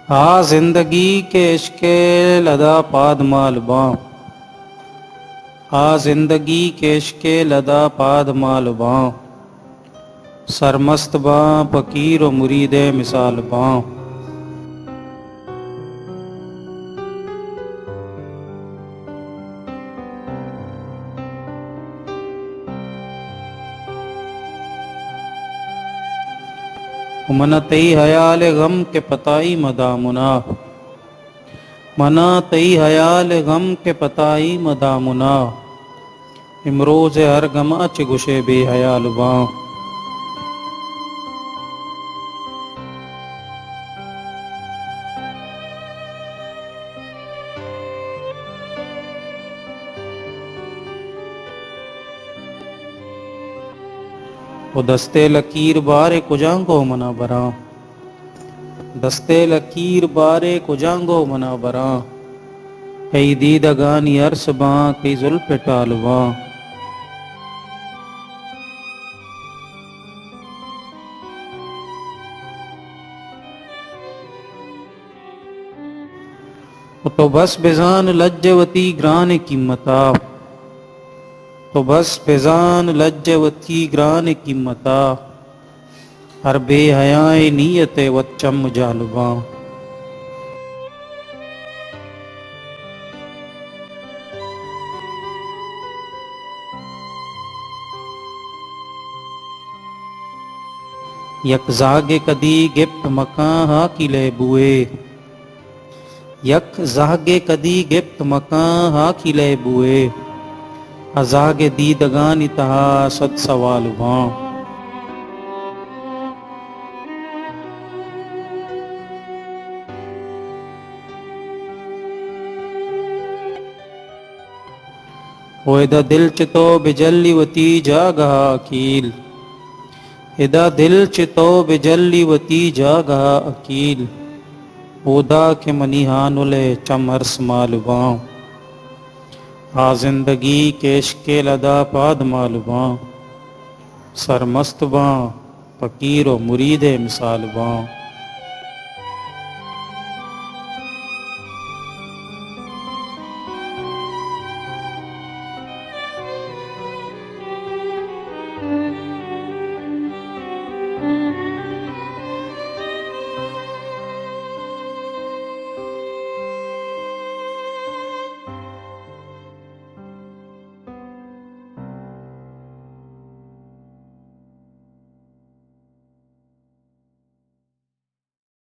زندگی کے عشق لدا پاد مال باں زندگی کے عشق لدا پاد مال باں سرمست باں فقیر و مرید مثال باں منا تئی حیال غم کے پتائی مدامنا منا تئی حیال غم کے پتائی مدامنا امروز ہر غم اچ گشے بے حیال باں وہ دستے لکیر بارے کجانگو منا براں دستے لکیر بارے کجانگو منا براں کئی دیدگانی عرص باں کئی زلف ٹال باں تو بس بزان لجوتی گران قیمتا تو بس بزان لجوتی گران قیمتا ہر بے حیائے نیت وچم جالباں یک زاگ کدی گپت مکاں ہا کی لے بوئے یک زاگ کدی گپت مکاں ہا کی لے بوئے ازاگ دیدگانی تہا صد سوال باں ادا دل چتو بجلی وتی جاگہ اکیل ادا دل چتو بجلی وتی جاگہ اکیل اودا کے منیحان لے چم عرص مال باں زندگی کے عشق لدا پاد مال باں سرمست باں فقیر و مرید مثال باں